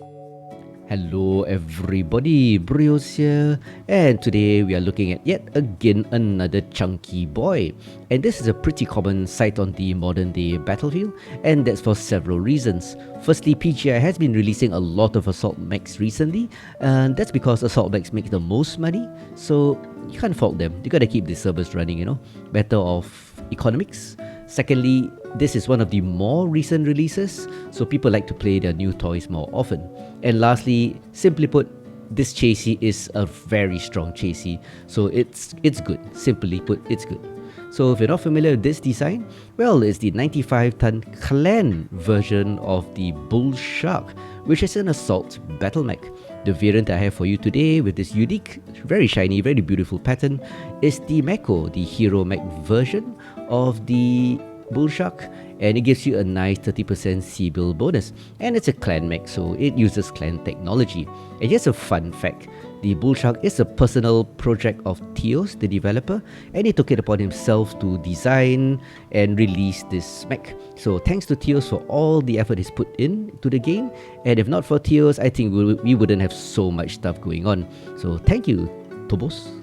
Hello everybody, BrioS here, and today we are looking at yet again another chunky boy. And this is a pretty common sight on the modern day battlefield, and that's for several reasons. Firstly, PGI has been releasing a lot of assault mechs recently, and that's because assault mechs make the most money, so you can't fault them. You gotta keep the servers running, better off economics. Secondly, this is one of the more recent releases, so people like to play their new toys more often. And lastly, simply put, this chassis is a very strong chassis, so it's good. Simply put, it's good. So if you're not familiar with this design, well, it's the 95-ton clan version of the Bullshark, which is an assault battle mech. The variant I have for you today with this unique, very shiny, very beautiful pattern is the Mako, the hero mech version of the Bullshark, and it gives you a nice 30% C-bill bonus. And it's a clan mech, so it uses clan technology. And here's a fun fact. The Bullshark is a personal project of Teos, the developer, and he took it upon himself to design and release this mech. So thanks to Teos for all the effort he's put in to the game, and if not for Teos, I think we wouldn't have so much stuff going on. So thank you, Tobos.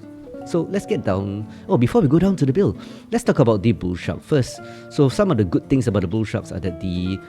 So let's get down. Oh, before we go down to the build, let's talk about the Bullshark first. So some of the good things about the Bullsharks are that the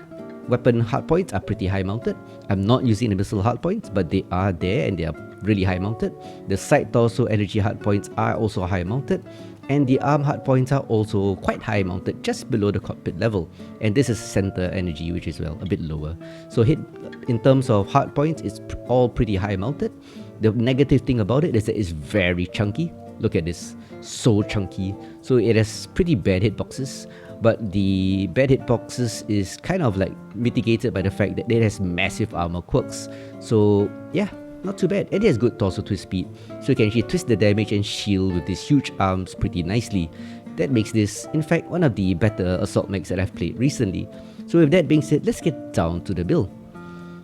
weapon hardpoints are pretty high mounted. I'm not using the missile hardpoints, but they are there and they are really high mounted. The side torso energy hardpoints are also high mounted, and the arm hardpoints are also quite high mounted, just below the cockpit level. And this is center energy, which is, well, a bit lower. So in terms of hardpoints, it's all pretty high mounted. The negative thing about it is that it's very chunky. Look at this, so chunky. So it has pretty bad hitboxes, but the bad hitboxes is kind of like mitigated by the fact that it has massive armor quirks. So yeah, not too bad. And it has good torso twist speed, so you can actually twist the damage and shield with these huge arms pretty nicely. That makes this, in fact, one of the better assault mechs that I've played recently. So with that being said, let's get down to the build.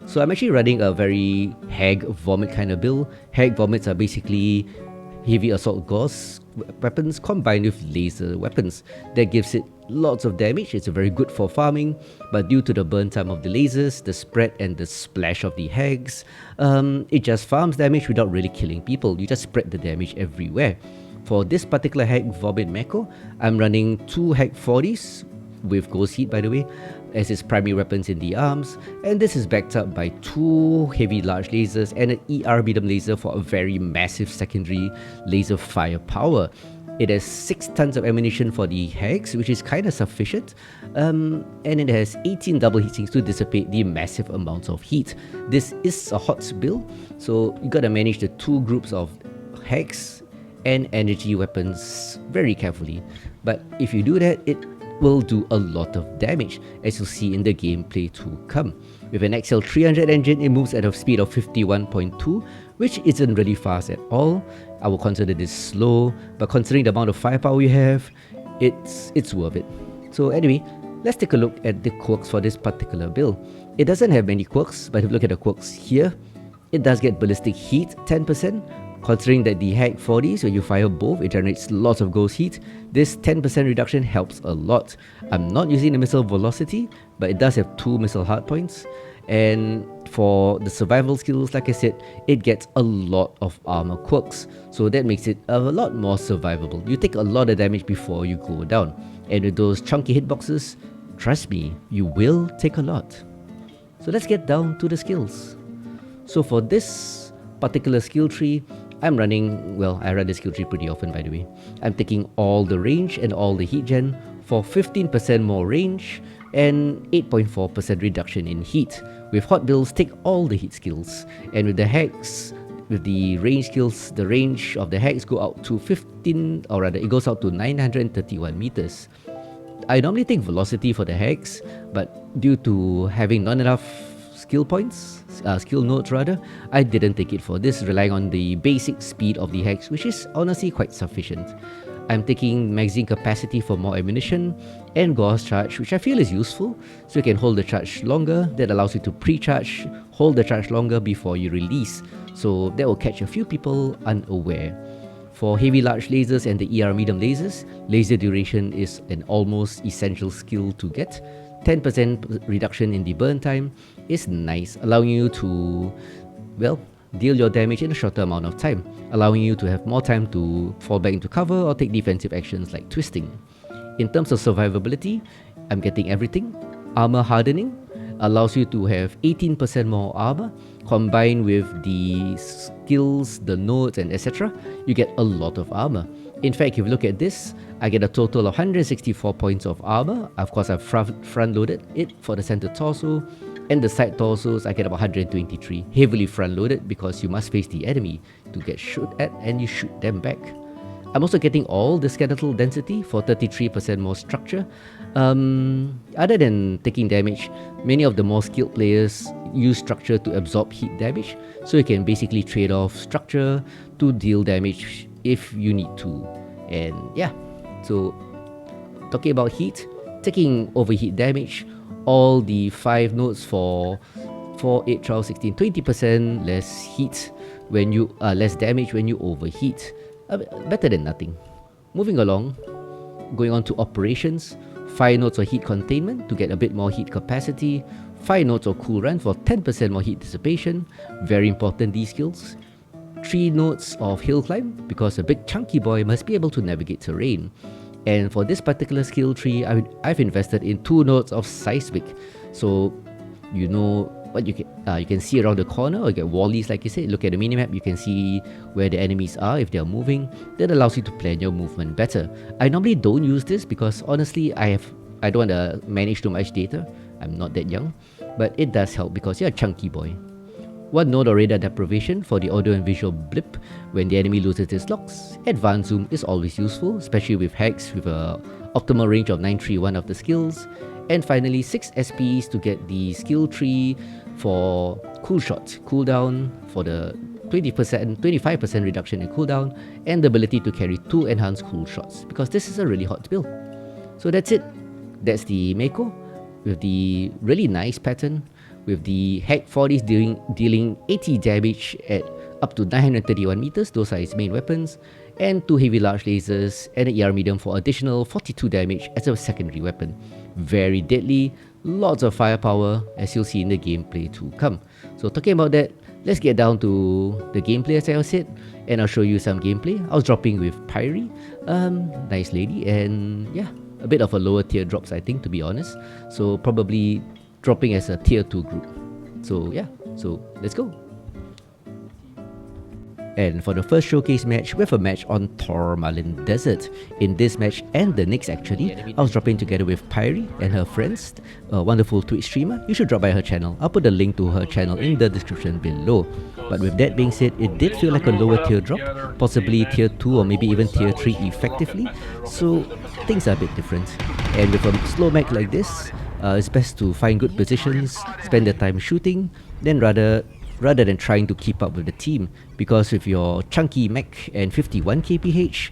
So I'm actually running a very HAGVomit kind of build. HAGVomits are basically heavy assault gauze weapons combined with laser weapons. That gives it lots of damage. It's very good for farming, but due to the burn time of the lasers, the spread and the splash of the hags, it just farms damage without really killing people. You just spread the damage everywhere. For this particular HAGVomit Mako, I'm running 2 HAG40s with ghost heat, by the way, as its primary weapons in the arms, and this is backed up by 2 heavy large lasers and an ER medium laser for a very massive secondary laser firepower. It has 6 tons of ammunition for the hags, which is kind of sufficient, and it has 18 double heatsinks to dissipate the massive amounts of heat. This is a hot build, so you gotta manage the 2 groups of hags and energy weapons very carefully. But if you do that, it will do a lot of damage, as you'll see in the gameplay to come. With an XL300 engine, it moves at a speed of 51.2, which isn't really fast at all. I will consider this slow, but considering the amount of firepower you have, it's worth it. So anyway, let's take a look at the quirks for this particular build. It doesn't have many quirks, but if you look at the quirks here, it does get ballistic heat 10%. Considering that the HAG40s, when you fire both, it generates lots of ghost heat, this 10% reduction helps a lot. I'm not using the missile velocity, but it does have 2 missile hardpoints. And for the survival skills, like I said, it gets a lot of armor quirks, so that makes it a lot more survivable. You take a lot of damage before you go down, and with those chunky hitboxes, trust me, you will take a lot. So let's get down to the skills. So for this particular skill tree, I'm running, well, I run the skill tree pretty often, by the way. I'm taking all the range and all the heat gen for 15% more range and 8.4% reduction in heat. With hot builds, take all the heat skills, and with the hags, with the range skills, the range of the hags go out to 15, or rather it goes out to 931 meters. I normally take velocity for the hags, but due to having not enough skill points, skill nodes rather, I didn't take it for this, relying on the basic speed of the hags, which is honestly quite sufficient. I'm taking magazine capacity for more ammunition and gauze charge, which I feel is useful, so you can hold the charge longer. That allows you to pre-charge, hold the charge longer before you release, so that will catch a few people unaware. For heavy large lasers and the ER medium lasers, laser duration is an almost essential skill to get. 10% reduction in the burn time, is nice, allowing you to, well, deal your damage in a shorter amount of time, allowing you to have more time to fall back into cover or take defensive actions like twisting. In terms of survivability, I'm getting everything. Armor hardening allows you to have 18% more armor, combined with the skills, the nodes, and etc. You get a lot of armor. In fact, if you look at this, I get a total of 164 points of armor. Of course, I've front-loaded it for the center torso, and the side torsos I get about 123, heavily front-loaded because you must face the enemy to get shot at and you shoot them back. I'm also getting all the skeletal density for 33% more structure. Other than taking damage, many of the more skilled players use structure to absorb heat damage, so you can basically trade off structure to deal damage if you need to. And yeah, so talking about heat, taking overheat damage, all the 5 nodes for 4, 8, 12, 16, 20% less heat when you less damage when you overheat. Better than nothing. Moving along, going on to operations, 5 nodes of heat containment to get a bit more heat capacity, 5 nodes of cool run for 10% more heat dissipation, very important these skills. 3 nodes of hill climb because a big chunky boy must be able to navigate terrain. And for this particular skill tree, I've invested in 2 nodes of seismic, so you know what you can see around the corner, or you get wallies like you said. Look at the minimap, you can see where the enemies are if they are moving. That allows you to plan your movement better. I normally don't use this because honestly I don't want to manage too much data. I'm not that young, but it does help because you're a chunky boy. 1 node of radar deprivation for the audio and visual blip when the enemy loses its locks. Advanced zoom is always useful, especially with hacks with a optimal range of 931 of the skills. And finally 6 SPs to get the skill tree for cool shots, cooldown for the 20%, 25% reduction in cooldown, and the ability to carry 2 enhanced cool shots because this is a really hot build. So that's it. That's the Mako with the really nice pattern, with the HAGVomit dealing 80 damage at up to 931 meters, those are its main weapons, and 2 heavy large lasers and an ER medium for additional 42 damage as a secondary weapon. Very deadly, lots of firepower as you'll see in the gameplay to come. So talking about that, let's get down to the gameplay as I said, and I'll show you some gameplay. I was dropping with Pyrie, nice lady, and yeah, a bit of a lower tier drops I think, to be honest, so probably dropping as a tier 2 group. So yeah, so let's go. And for the first showcase match, we have a match on Tourmaline Desert. In this match and the next actually, I was dropping together with Pyrie and her friends, a wonderful Twitch streamer. You should drop by her channel. I'll put a link to her channel in the description below. But with that being said, it did feel like a lower tier drop, possibly tier 2 or maybe even tier 3 effectively, so things are a bit different. And with a slow mech like this, it's best to find good positions, spend the time shooting, then rather than trying to keep up with the team, because with your chunky mech and 51 kph,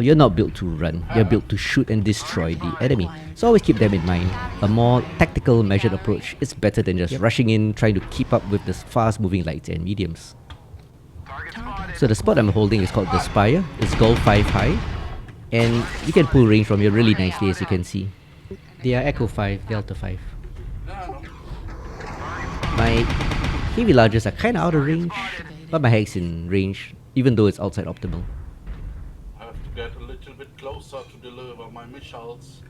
you're not built to run, you're built to shoot and destroy the enemy. So always keep them in mind. A more tactical, measured approach is better than just rushing in, trying to keep up with the fast moving lights and mediums. So the spot I'm holding is called the Spire. It's gold 5 high, and you can pull range from here really nicely as you can see. They are Echo 5, Delta 5. My heavy larges are kinda out of range, but my hag's in range, even though it's outside optimal. I have to get a little bit closer to deliver my missiles.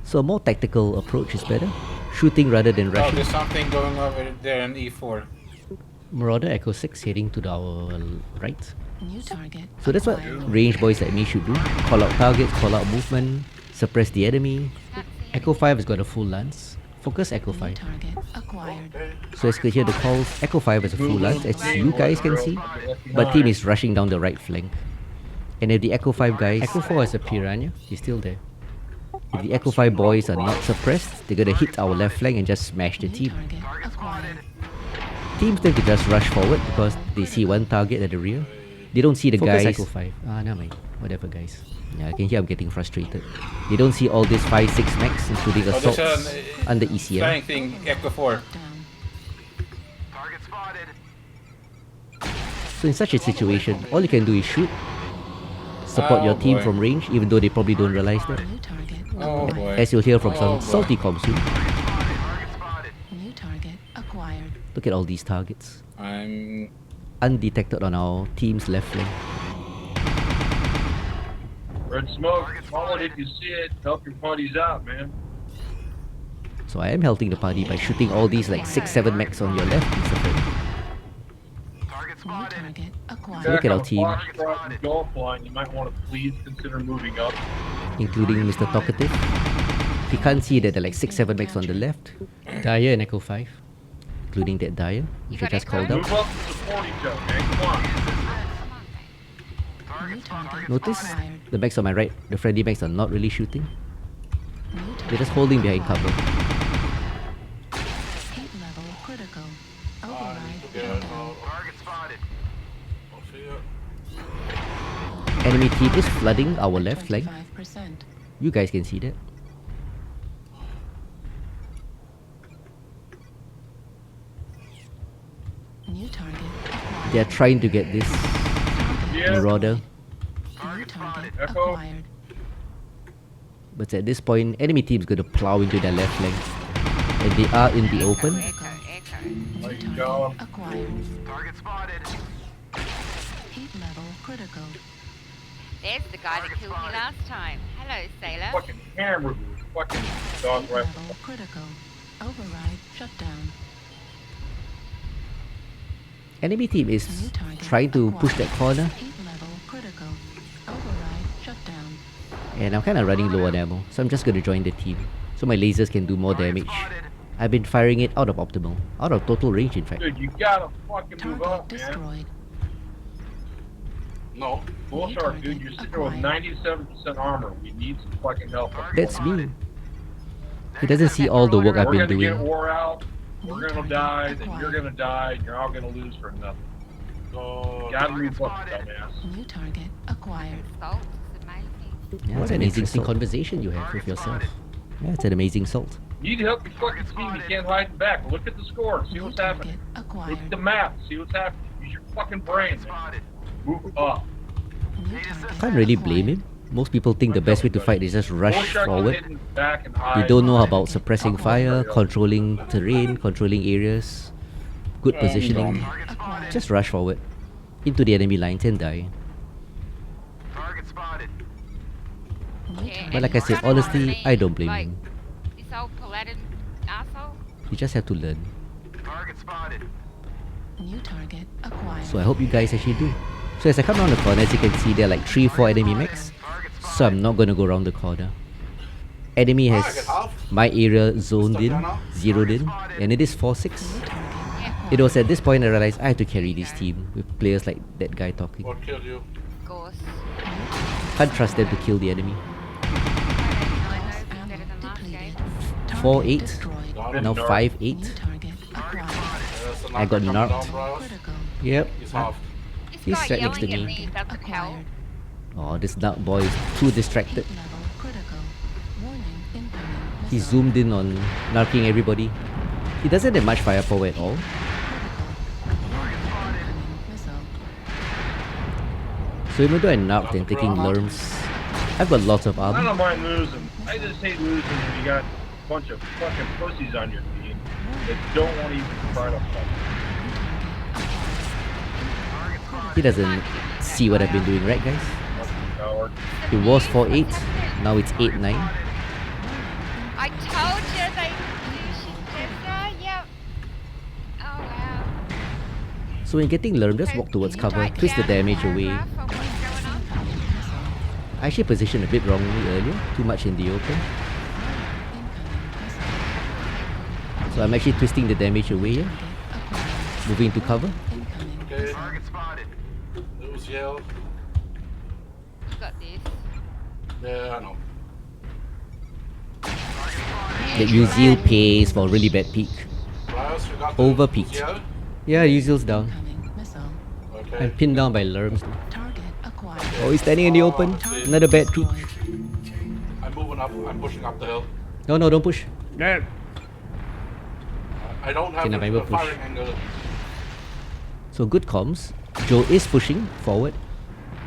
So a more tactical approach is better, shooting rather than Oh, rushing. there's something going over there in E4. Marauder Echo 6 heading to our right. New target. So that's what range boys like me should do. Call out targets, call out movement, suppress the enemy. Echo 5 has got a full lance. Focus Echo 5. Target acquired. So as you can hear the calls, Echo 5 has a full lance, as you guys can see. But team is rushing down the right flank. And if the Echo 5 guys, Echo 4 is a piranha, he's still there. If the Echo 5 boys are not suppressed, they're gonna hit our left flank and just smash the team. Target acquired. Teams tend to just rush forward because they see one target at the rear. They don't see the Focus guys. Echo 5. Never mind. Whatever, guys. Yeah, I can hear I'm getting frustrated. They don't see all these 5-6 mechs, including Oh, there's assaults under ECM. flying thing, Echo 4. So in such a situation, all you can do is shoot. Support your team boy. from range, even though they probably don't realize that. New target. Oh boy. As you'll hear from some boy. salty comms soon. Acquired. Look at all these targets. I'm Undetected on our team's left flank. Red smoke, call it if you see it. Help your buddies out, man. So I am helping the party by shooting all these like 6-7 mechs on your left, Mr. Friend. New target acquired. Look at our Back on team. Foxtrot and Golf line, you might want to please consider moving up. Including Mr. Talkative. He can't see that there are like 6-7 mechs on the left. Dyer and Echo 5. Including that Dyer, which I just called Move out. up and support each other, man. Come on. New target Notice acquired. the mechs on my right, the friendly mechs are not really shooting. New They're target just holding behind cover. heat level critical. I need Override to get shutdown. out of here. Enemy team is flooding our left flank. 25%. You guys can see that. New target acquired. They are trying to get this Yeah. Marauder. New target Echo. acquired. But at this point, enemy team is going to plow into their left flank. And they are in the open. New There you target go. acquired. Heat level critical. There's the guy that killed me last time. Hello, sailor. Fucking hammered with fucking dog Heat rifle. level critical. Override shutdown. Enemy team New is target trying to push that corner. Heat level critical. Override shutdown. And I'm kind of running low on ammo. So I'm just going to join the team. So my lasers can do more damage. I've been firing it out of optimal. Out of total range, in fact. Dude, you gotta fucking move Target up, man. destroyed. No. Bullsharks, dude, you're sitting there with 97% armor. We need some fucking help. That's me. He doesn't see all the work I've We're been gonna get doing. wore out. We're New gonna target die. Then acquired. you're gonna die. And you're all gonna lose for nothing. No. Gotta move up, dumbass. New target acquired. Salt is amazing. Yeah, it's an interesting conversation you have with yourself. Yeah, it's an amazing salt. You need to help your fucking team. You can't hide back. Look at the score. See New what's target happening. Look acquired. at the map. See what's happening. Use your fucking brain. Man. Move up. New target Can't really blame acquired. him. Most people think the best way to fight is just rush Bullsharks forward. hidden back and They hide. don't know about suppressing fire, controlling terrain, controlling areas, good positioning. Acquired. Just rush forward into the enemy lines and die. New Yeah, But target like I said, and honestly, me, I don't blame like, him. This old Paladin asshole. You just have to learn. New target acquired. So I hope you guys actually do. So as I come around the corner, as you can see, there are like 3-4 enemy mechs. So I'm not gonna go around the corner. Enemy has my area zoned in, zeroed in, and it is 4-6. New target It was at this point I realized I had to carry this team with players like that guy talking. What killed you? Of course. Can't trust them to kill the enemy. Better than last game. 4-8, destroyed. now New 5-8. target acquired. There's a I got sniper coming knocked. down, BrioS. Critical. Yep. He's half. This He's guy right next to yelling me. at me doesn't help. Acquired. Oh, this dark boy is too distracted. Heat level critical. Warning incoming. He missile. zoomed in on narking everybody. He doesn't have much firepower at all. Incoming missile. So even though I narked and taking lurms, I've got lots of I armor. don't mind losing. I just hate losing when you got a bunch of fucking pussies on your team that don't want to even try to fight. He doesn't see what I've been doing, right guys? Fucking coward. It was 4-8, now it's 8-9. I told you they yep. Oh wow. So when getting lurm, just walk towards cover, twist the damage away. I actually positioned a bit wrongly earlier, too much in the open. So I'm actually twisting the damage away here, moving to cover. Okay. Lose yell. You got this. Yeah, I know. That Uzil pays for a really bad peak. BrioS, you got the Overpeaked. yell? Yeah, Uzil's down. Incoming missile. Okay. I'm pinned down by lurms. Target acquired. Oh, he's standing in the open. Another bad peak. I'm moving up. I'm pushing up the hill. No, no, don't push. I don't have Okay, now I a will push. firing angle. So good comms. Joe is pushing forward,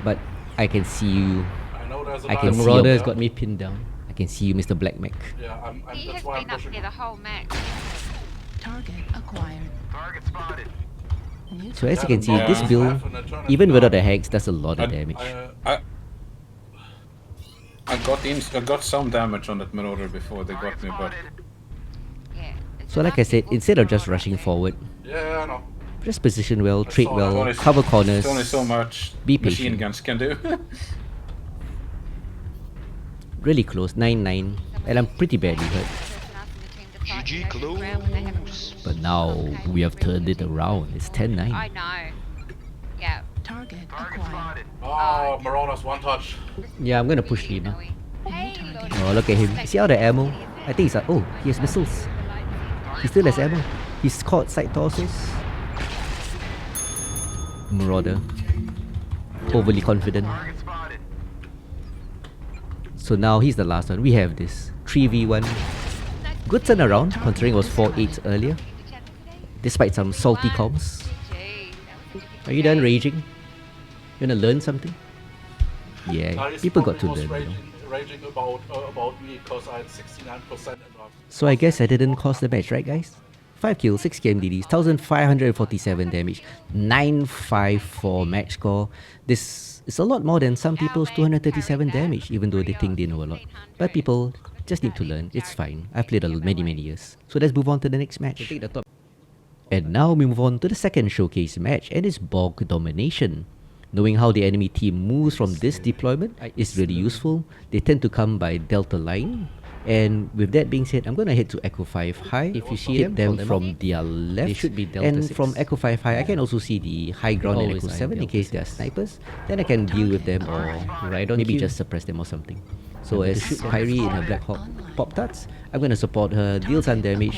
but I can see you. I know there's a I can guy see over Marauder there. has got me pinned down. I can see you, Mr. Black Mech. Yeah, He that's has why I'm been up pushing. there the whole match. Target acquired. Target spotted. New So as you target. can see, Yeah. this build, even without the hacks, does a lot of damage. I got some damage on that Marauder before they got me, but Yeah. it's So like I enough said, people instead of to just know rushing about it. forward, Yeah, I know. just position well, trade saw well, only- cover corners, there's only so much be machine patient. guns can do. Really close, 9-9, and I'm pretty badly hurt. GG close. But now we have turned it around. It's 10-9. I know. Yeah. Target Target acquired. spotted. Oh, Marauders, one touch. Yeah, I'm gonna push Lima. Hey, Lord. Oh, look at him. See all the ammo? I think he's like, oh, he has missiles. He still has ammo. He's caught side torsos. Marauder. Overly confident. Target spotted. So now he's the last one. We have this 3v1. Good turnaround, considering it was 4-8 earlier. Despite some salty comms. Are you done raging? You wanna learn something? Yeah, His people got to probably learn, was you know. raging about me because I had 69% and So I guess I didn't cost the match, right guys? 5 kills, 6 KMDDs, 1547 damage, 954 match score. This is a lot more than some people's 237 damage, even though they think they know a lot. But people just need to learn, it's fine. I've played many years. So let's move on to the next match. And now we move on to the second showcase match, and it's Bog Domination. Knowing how the enemy team moves from this deployment is really useful. They tend to come by Delta line. And with that being said, I'm gonna head to Echo 5 High. If you see them from their left, they should be Delta and 6. From Echo 5 High, I can also see the high ground and Echo 7 in case they are snipers. Then I can deal with them or maybe just suppress them or something. So as Pyrie in her Black Hawk Pop-Tarts, I'm gonna support her, deal some damage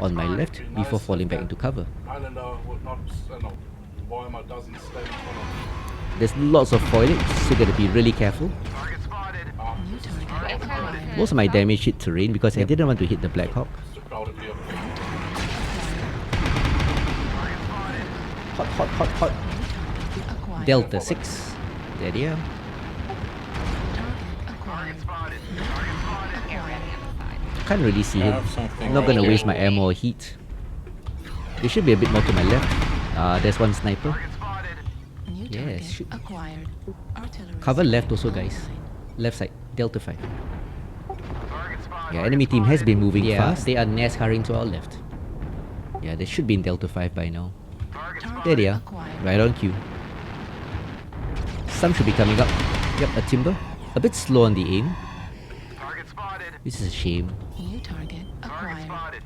on my left before falling back into cover. Islander would not, no, Warhammer doesn't stand in front of me. There's lots of foliage, so you gotta be really careful. Target spotted. New target acquired. Most of my damage hit terrain because I didn't want to hit the Black Hawk. It's too crowded here. Hot, hot, hot, hot. Acquired. Delta 6. There they are. Target acquired. Spotted. Can't really see I him. have something I'm not gonna right waste here. my ammo or heat. There should be a bit more to my left. There's one sniper. Spotted. New Yes, target shoot. acquired. Artillery Cover left also, online. guys. Left side, Delta 5. Target spotted. Yeah, enemy team has been moving fast. They are NASCARing to our left. Yeah, they should be in Delta 5 by now. Target There they are. acquired. Right on cue. Some should be coming up. Yep, a timber. A bit slow on the aim. Target spotted. This is a shame. New target Target acquired. spotted.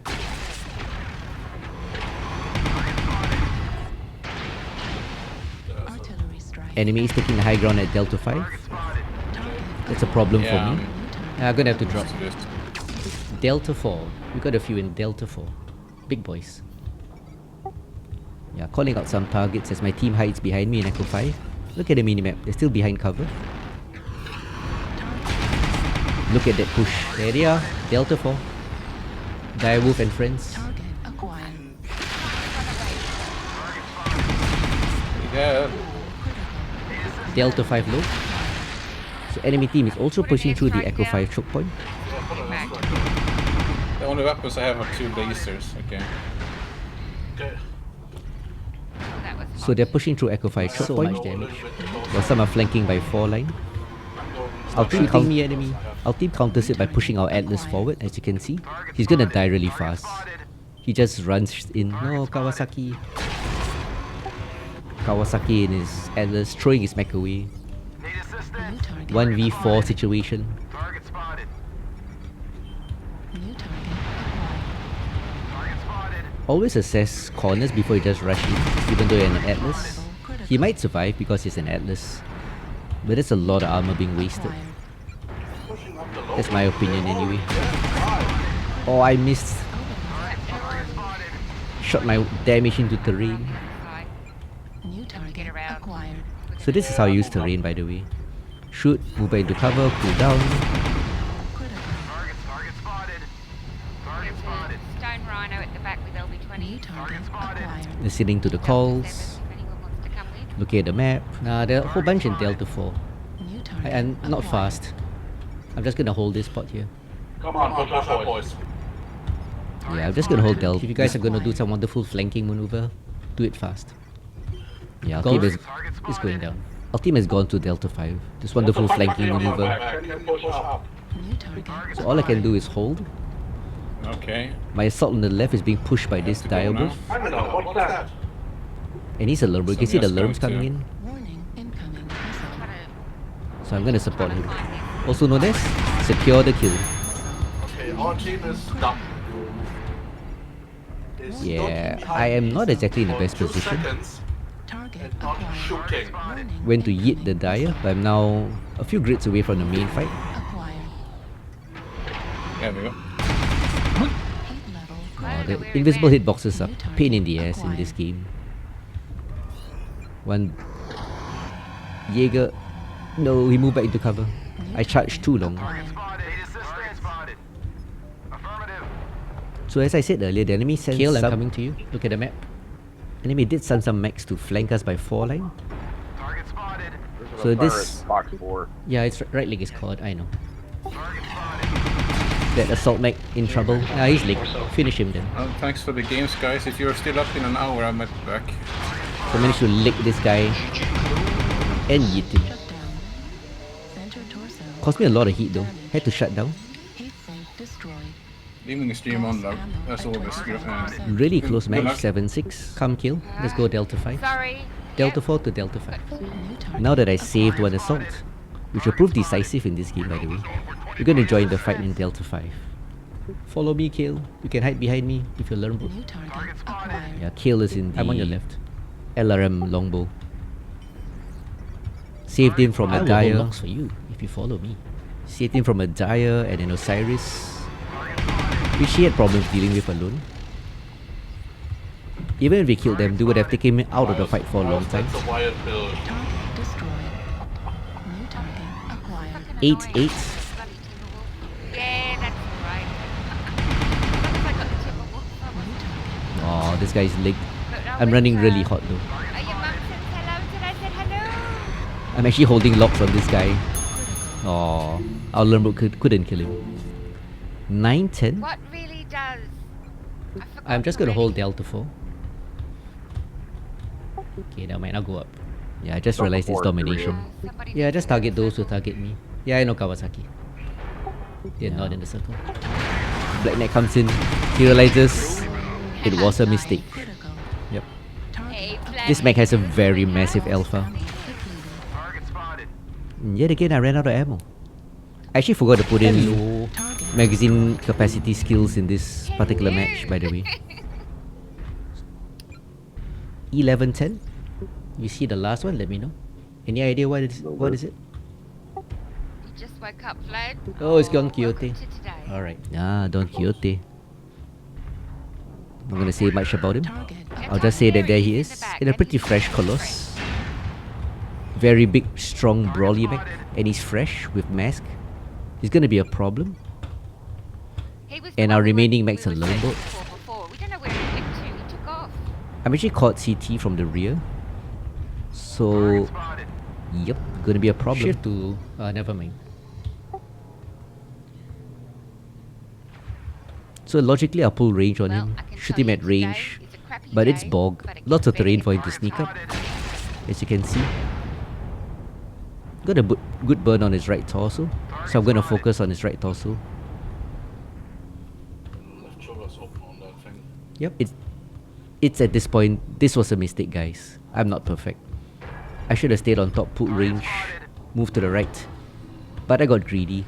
Artillery strike. Enemy is taking the high ground at Delta 5. Spotted. That's a problem Yeah, for me. I'm gonna have to drop. to this. Delta 4. We got a few in Delta 4. Big boys. Yeah, calling out some targets as my team hides behind me in Echo 5. Look at the minimap. They're still behind cover. Look at that push. There they are. Delta 4. Direwolf and friends. Target acquired. Yeah, Delta 5 low. So enemy team is also pushing through the Echo 5 choke point. the only weapons I have are 2 lasers. Okay. Okay. That was So they're pushing through Echo 5 choke point. Go a little bit closer. While some are flanking by 4 line. Our team me enemy. Our team counters it by pushing our Atlas forward, as you can see. He's gonna die really fast. He just runs in. No, Kawasaki. Kawasaki in his Atlas, throwing his mech away. Need assistance. New target. 1v4 situation. Target spotted. New target acquired. Target spotted. Always assess corners before you just rush in, even though you're in an Atlas. Critical. He might survive because he's an Atlas. But there's a lot of armor being wasted. Acquired. Pushing up the low. That's my opinion anyway. Oh, I missed. Shot my damage into terrain. fine. New target Get around. acquired. So this is how you use terrain, by the way. Shoot, move back into cover, cool down. Critical. Target spotted. Target There's spotted. a stone rhino at the back with New LB20. target acquired. Listening to the calls. If anyone wants to come with. Looking at the map. Nah, there are a whole bunch in Delta 4. New target I'm not acquired. fast. I'm just gonna hold this spot here. Come on, push up, boys. Yeah, I'm just gonna hold Delta. If you guys are gonna do some wonderful flanking maneuver, do it fast. Yeah, our team is going down. Our team has gone to Delta 5. This wonderful flanking maneuver. Can you push up? New target. So all I can do is hold. Okay. My assault on the left is being pushed by this To go diablo. now. I don't know, what's that? And he's a lurber. You can see the Something lurms else going coming in. Warning, incoming missile. So I'm gonna support him. Also known as secure the kill. Okay, our team is dumb. Yeah, I am not exactly in the best position. Target Not acquired. shooting. Warning, Went to yeet the Dire, but I'm now a few grids away from the main fight. acquired. There we go. Heat level. The invisible hitboxes are pain in the ass in this game. One Jaeger. No, he moved back into cover. I charged too long. Spotted. Need assistance. Spotted. Affirmative. So as I said earlier, the enemy sends Kill, I'm some... coming to you. Look at the map. Enemy did send some mechs to flank us by 4 line. Target spotted. So this... Box 4. Yeah, its right leg is caught, I know. Target spotted. That assault mech in trouble. Ah, he's licked. Finish him then. Thanks for the games, guys. If you're still up in an hour, I might be back. So I managed to lick this guy and yeet him. Shut down. Center torso. Cost me a lot of heat though. Had to shut down. Heat sink destroyed. Leaving the stream on, love. As always. Really close Good match, luck. 7-6. Come kill. Let's go Delta 5. Sorry. Delta 4 to Delta 5. New target. Now that I saved one assault, which will prove decisive in this game by the way, we're gonna join the fight in Delta 5. Follow me, Kale. You can hide behind me if you learn. New target acquired. Yeah, Kale is in the I'm on your left. LRM longbow. Saved him from I a will hold Dire. box for you if you follow me. Saved him from a Dire and an Osiris, which he had problems dealing with alone. Even if we killed them, they would have taken me out of the fight for a long time. That's a wild build. Target destroyed. New target acquired. 8-8. Bloody Timberwolf. Yeah, that's right. Looks like I got the Timberwolf. Oh, this guy's licked. But I'm running really hot though. Are your mum said hello? Did I say hello? I'm actually holding locks on this guy. Oh, our Lermbo couldn't kill him. 9-10? What really does? I'm just gonna hold Delta 4. Okay, that might not go up. Yeah, I just realized it's domination. Yeah, just target those who target me. Yeah, I know Kawasaki. They're not in the circle. Black Knight comes in, he realizes it was a mistake. Critical. Yep. Hey, This mech has a very massive alpha. Target spotted. Yet again, I ran out of ammo. I actually forgot to put in Hello. Target. magazine capacity skills in this particular match, by the way. 11-10? You see the last one? Let me know. Any idea what is it? You just woke up, Vlad. Oh, it's Don Quixote. Welcome to today. Alright. Ah, Don Quixote. I'm not gonna say much about him. Target. I'll just say that there he is, in a pretty fresh Colossus. Very big, strong, brawly mech, and he's fresh with mask. He's gonna be a problem. He was And the our one we remaining were- mechs we are were longbow. searching for before. We don't know where he went to. He took off. I'm actually caught CT from the rear. So, Spotted. yep, gonna be a problem. Shift to... never mind. So logically I'll pull range on Well, him, I can shoot tell him you at today range, is a crappy but it's day, bog, but it lots gets of terrain better. for him to sneak up, Spotted. as you can see. Got a good burn on his right torso, so I'm gonna focus on his right torso. Left shoulder's open on that thing. Yep. It's at this point, this was a mistake guys. I'm not perfect. I should have stayed on top, put range, moved to the right. But I got greedy.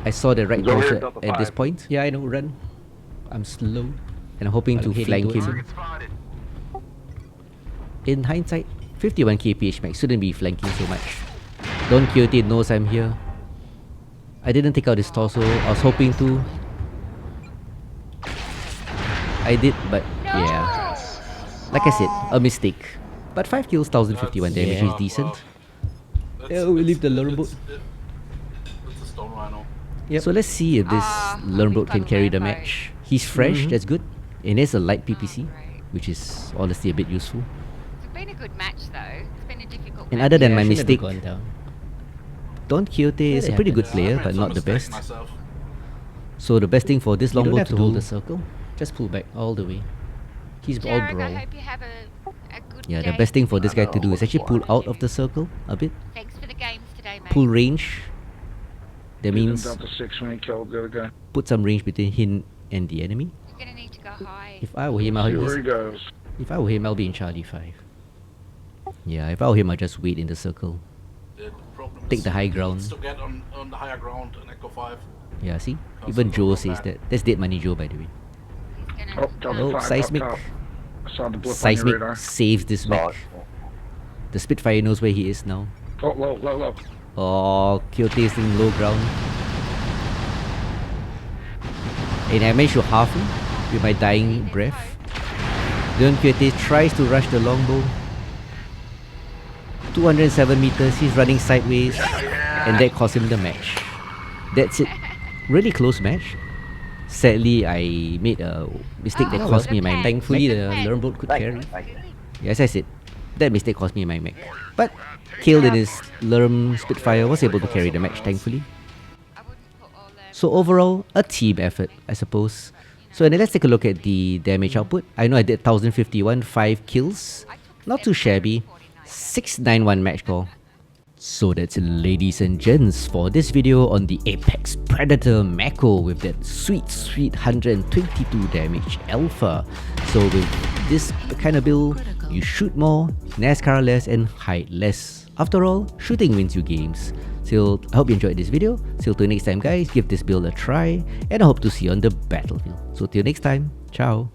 I saw the right Go here, torso Delta at this 5. point, Yeah, I know, run. I'm slow. and I'm hoping I'm to heading flank towards him. Target spotted. In hindsight, 51 kph max shouldn't be flanking so much. Don Quixote knows I'm here. I didn't take out his torso. I was hoping to. I did, but yeah. Like I said, a mistake. But 5 kills, 1051 damage Yeah. is decent. Yeah, we leave the Lurmboat. It's a stone rhino. So let's see if this Lurmboat can we've got carry the Lambo. match. He's fresh, that's good. And there's a light PPC, Great. which is honestly a bit useful. It's been a good match, though. It's been a difficult And match. other than Yeah, my I shouldn't have mistake, gone down. Don Quixote is a pretty good happens. player, I made but some not the mistakes best. myself. So the best thing for this You don't longbow have to to hold do the circle. Just pull back all the way. He's all Jared, I brawl. hope you have a good Yeah, day. the best thing for this guy to do is actually pull out of the circle a bit. Thanks for the games today, mate. Pull range. That means Delta 6 when he killed the other guy. put some range between him and the enemy. You're gonna need to go high. If I were him, See where he goes. I'll be in Charlie 5. Yeah, if I were him, I'd just wait in the circle. The problem Take is the high he ground. needs to get on the higher ground in Echo 5. Yeah, see? Because Even of Joe the says bad. that. That's dead money Joe, by the way. He's Oh, gonna Delta Oh, 5 up seismic. top. I saw the blip on your Seismic radar. saves this match. The Spitfire knows where he is now. Oh, low. Oh, Kyote's in low ground. And I managed to half him with my dying breath. Then Kyote tries to rush the longbow. 207 meters, he's running sideways. And that cost him the match. That's it. Really close match. Sadly, I made a mistake that cost me my. Thankfully, the Learn boat could carry. Yes, I said, that mistake cost me my mech. But Kale in his Lerm Spitfire was able to carry the match, thankfully. I wouldn't put all them. So overall, a team effort, I suppose. So then let's take a look at the damage output. I know I did 1051, 5 kills. Not too shabby. 691 match score. So that's it, ladies and gents, for this video on the Apex Predator Mako with that sweet 122 damage alpha. So with this kind of build, you shoot more, NASCAR less, and hide less. After all, shooting wins you games. So I hope you enjoyed this video. So till next time guys, give this build a try, and I hope to see you on the battlefield. So till next time, ciao.